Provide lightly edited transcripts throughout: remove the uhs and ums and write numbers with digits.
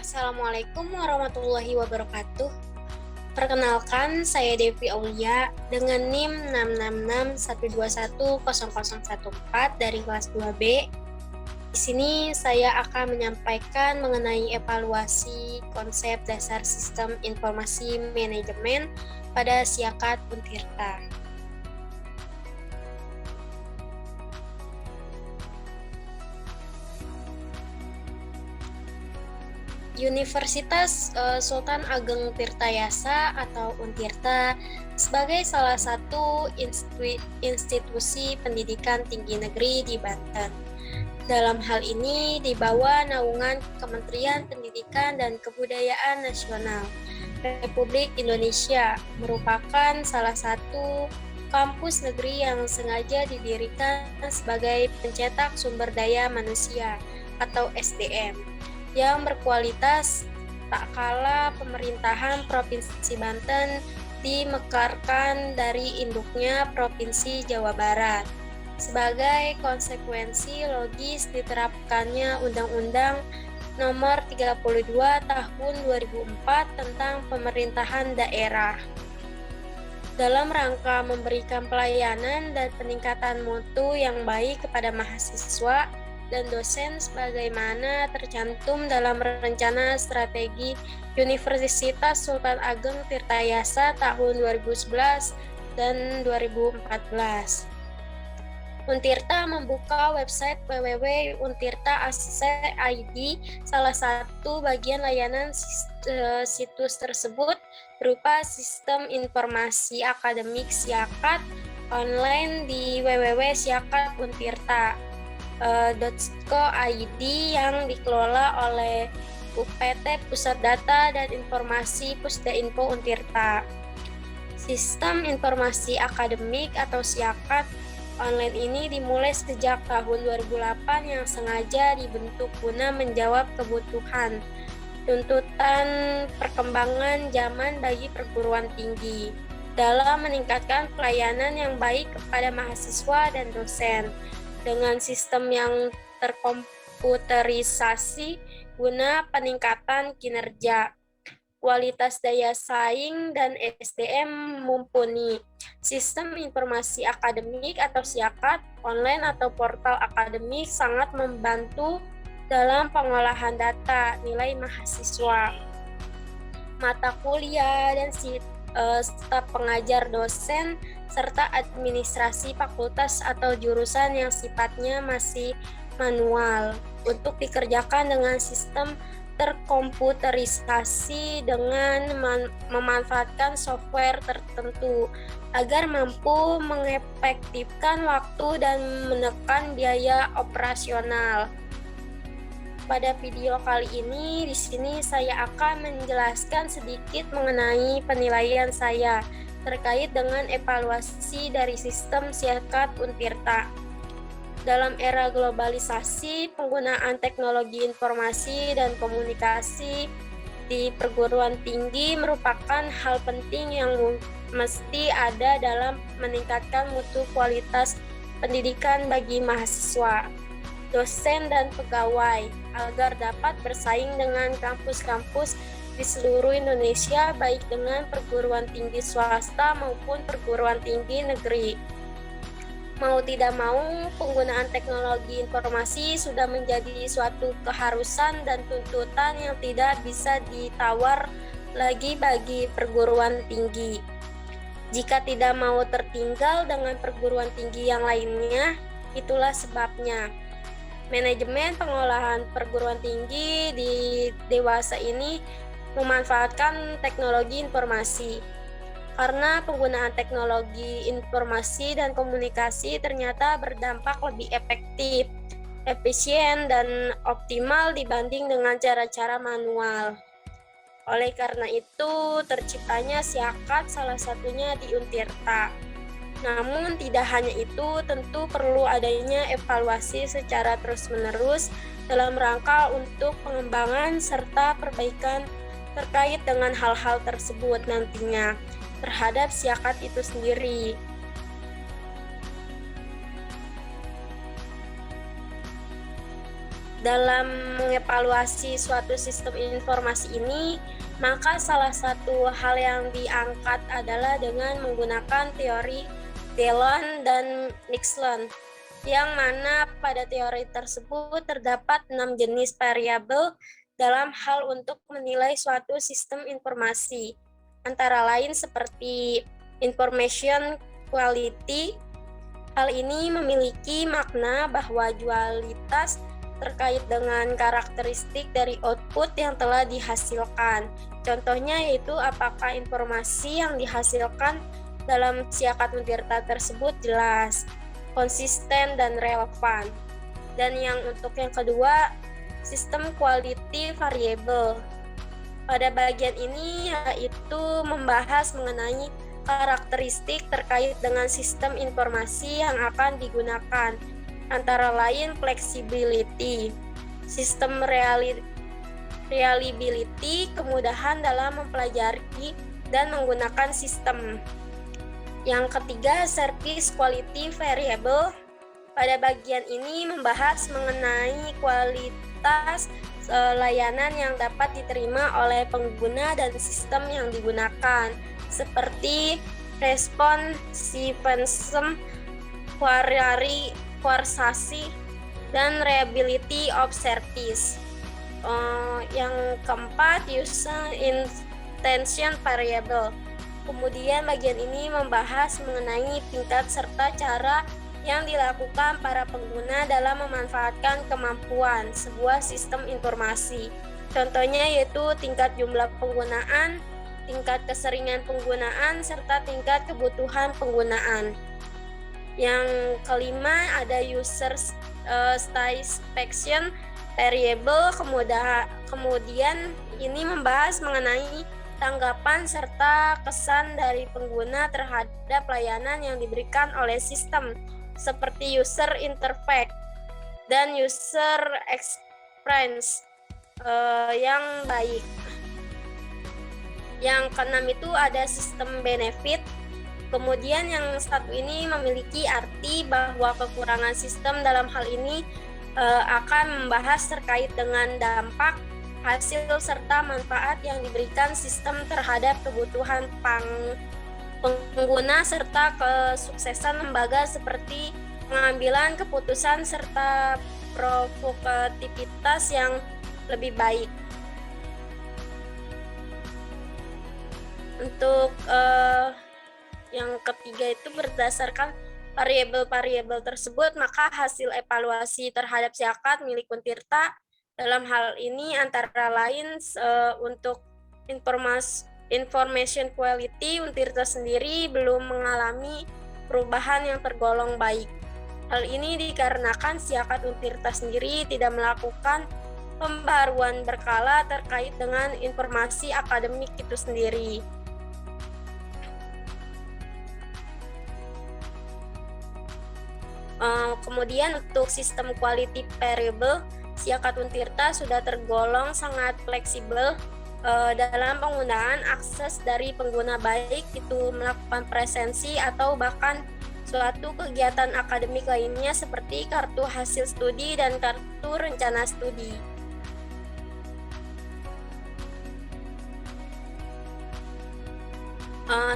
Assalamualaikum warahmatullahi wabarakatuh. Perkenalkan, saya Devi Aulia dengan NIM 66612100114 dari kelas 2B. Di sini saya akan menyampaikan mengenai evaluasi konsep dasar sistem informasi manajemen pada Siakat Untirta. Universitas Sultan Ageng Tirtayasa atau Untirta sebagai salah satu institusi pendidikan tinggi negeri di Banten. Dalam hal ini di bawah naungan Kementerian Pendidikan dan Kebudayaan Nasional Republik Indonesia, merupakan salah satu kampus negeri yang sengaja didirikan sebagai pencetak sumber daya manusia atau SDM yang berkualitas, tak kala pemerintahan Provinsi Banten dimekarkan dari induknya Provinsi Jawa Barat. Sebagai konsekuensi logis diterapkannya Undang-Undang Nomor 32 Tahun 2004 tentang Pemerintahan Daerah. Dalam rangka memberikan pelayanan dan peningkatan mutu yang baik kepada mahasiswa dan dosen sebagaimana tercantum dalam rencana strategi Universitas Sultan Ageng Tirtayasa tahun 2011 dan 2014. Untirta membuka website www.untirta.ac.id. Salah satu bagian layanan situs tersebut berupa sistem informasi akademik Siakat online di www.siakatuntirta.co.id yang dikelola oleh UPT Pusat Data dan Informasi Pusdainfo Untirta. Sistem informasi akademik atau Siakat online ini dimulai sejak tahun 2008 yang sengaja dibentuk guna menjawab kebutuhan tuntutan perkembangan zaman bagi perguruan tinggi dalam meningkatkan pelayanan yang baik kepada mahasiswa dan dosen dengan sistem yang terkomputerisasi guna peningkatan kinerja, kualitas daya saing, dan SDM mumpuni. Sistem informasi akademik atau Siakat online atau portal akademik sangat membantu dalam pengolahan data nilai mahasiswa, mata kuliah, dan staf pengajar dosen, serta administrasi fakultas atau jurusan yang sifatnya masih manual untuk dikerjakan dengan sistem terkomputerisasi dengan memanfaatkan software tertentu agar mampu mengefektifkan waktu dan menekan biaya operasional. Pada video kali ini, di sini saya akan menjelaskan sedikit mengenai penilaian saya terkait dengan evaluasi dari sistem Siakat Untirta. Dalam era globalisasi, penggunaan teknologi informasi dan komunikasi di perguruan tinggi merupakan hal penting yang mesti ada dalam meningkatkan mutu kualitas pendidikan bagi mahasiswa, dosen, dan pegawai agar dapat bersaing dengan kampus-kampus di seluruh Indonesia, baik dengan perguruan tinggi swasta maupun perguruan tinggi negeri. Mau tidak mau, penggunaan teknologi informasi sudah menjadi suatu keharusan dan tuntutan yang tidak bisa ditawar lagi bagi perguruan tinggi. Jika tidak mau tertinggal dengan perguruan tinggi yang lainnya, itulah sebabnya manajemen pengolahan perguruan tinggi di dewasa ini memanfaatkan teknologi informasi. Karena penggunaan teknologi informasi dan komunikasi ternyata berdampak lebih efektif, efisien, dan optimal dibanding dengan cara-cara manual. Oleh karena itu, terciptanya Siakat salah satunya di Untirta. Namun tidak hanya itu, tentu perlu adanya evaluasi secara terus-menerus dalam rangka untuk pengembangan serta perbaikan terkait dengan hal-hal tersebut nantinya terhadap Siakat itu sendiri. Dalam mengevaluasi suatu sistem informasi ini, maka salah satu hal yang diangkat adalah dengan menggunakan teori Delon dan Nixon, yang mana pada teori tersebut terdapat 6 jenis variabel dalam hal untuk menilai suatu sistem informasi, antara lain seperti information quality. Hal ini memiliki makna bahwa dualitas terkait dengan karakteristik dari output yang telah dihasilkan. Contohnya yaitu apakah informasi yang dihasilkan dalam Siakatun-Tirta tersebut jelas, konsisten, dan relevan. Dan untuk yang kedua, sistem quality variable. Pada bagian ini yaitu membahas mengenai karakteristik terkait dengan sistem informasi yang akan digunakan, antara lain flexibility, sistem reliability, kemudahan dalam mempelajari dan menggunakan sistem. Yang ketiga, service quality variable. Pada bagian ini membahas mengenai kualitas layanan yang dapat diterima oleh pengguna dan sistem yang digunakan, seperti responsiveness, kuarsasi, dan reliability of service. Yang keempat, user intention variable. Kemudian bagian ini membahas mengenai tingkat serta cara yang dilakukan para pengguna dalam memanfaatkan kemampuan sebuah sistem informasi. Contohnya yaitu tingkat jumlah penggunaan, tingkat keseringan penggunaan, serta tingkat kebutuhan penggunaan. Yang kelima ada user satisfaction variable. Kemudian ini membahas mengenai tanggapan serta kesan dari pengguna terhadap layanan yang diberikan oleh sistem, seperti user interface dan user experience yang baik. Yang keenam itu ada sistem benefit. Kemudian yang satu ini memiliki arti bahwa kekurangan sistem dalam hal ini akan membahas terkait dengan dampak, hasil, serta manfaat yang diberikan sistem terhadap kebutuhan pengguna serta kesuksesan lembaga seperti pengambilan keputusan serta produktivitas yang lebih baik. Untuk yang ketiga itu berdasarkan variabel-variabel tersebut, maka hasil evaluasi terhadap Siakat milik Untirta dalam hal ini antara lain untuk information quality, Untirta sendiri belum mengalami perubahan yang tergolong baik. Hal ini dikarenakan Siakat Untirta sendiri tidak melakukan pembaruan berkala terkait dengan informasi akademik itu sendiri. Kemudian untuk sistem quality variable, Siakatun-Tirta sudah tergolong sangat fleksibel dalam penggunaan akses dari pengguna, baik itu melakukan presensi atau bahkan suatu kegiatan akademik lainnya seperti kartu hasil studi dan kartu rencana studi.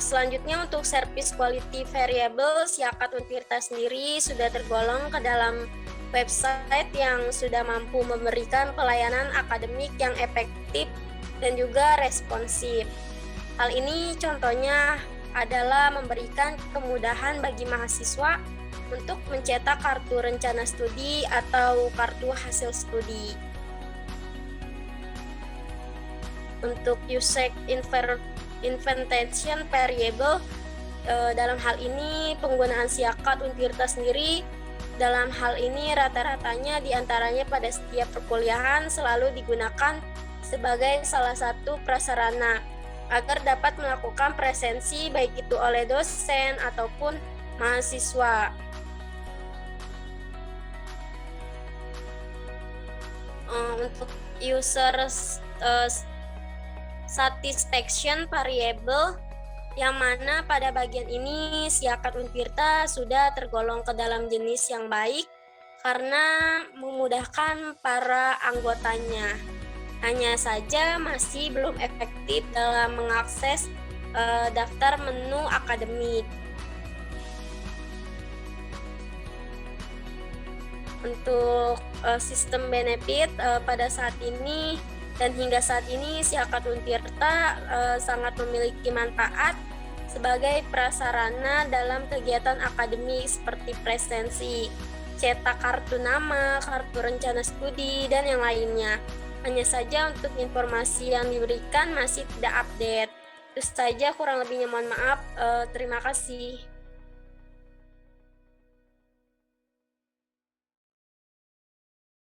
Selanjutnya untuk service quality variable, Siakatun-Tirta sendiri sudah tergolong ke dalam website yang sudah mampu memberikan pelayanan akademik yang efektif dan juga responsif. Hal ini contohnya adalah memberikan kemudahan bagi mahasiswa untuk mencetak kartu rencana studi atau kartu hasil studi. Untuk user invitation variable, dalam hal ini penggunaan Siakatun-Tirta sendiri dalam hal ini rata-ratanya diantaranya pada setiap perkuliahan selalu digunakan sebagai salah satu prasarana agar dapat melakukan presensi baik itu oleh dosen ataupun mahasiswa. Untuk user satisfaction variable, yang mana pada bagian ini Siakatun-Tirta sudah tergolong ke dalam jenis yang baik karena memudahkan para anggotanya. Hanya saja masih belum efektif dalam mengakses daftar menu akademik. Untuk sistem benefit pada saat ini dan hingga saat ini si Hakatun Tirta sangat memiliki manfaat sebagai prasarana dalam kegiatan akademik seperti presensi, cetak kartu nama, kartu rencana studi, dan yang lainnya. Hanya saja untuk informasi yang diberikan masih tidak update. Itu saja, kurang lebihnya mohon maaf. Terima kasih.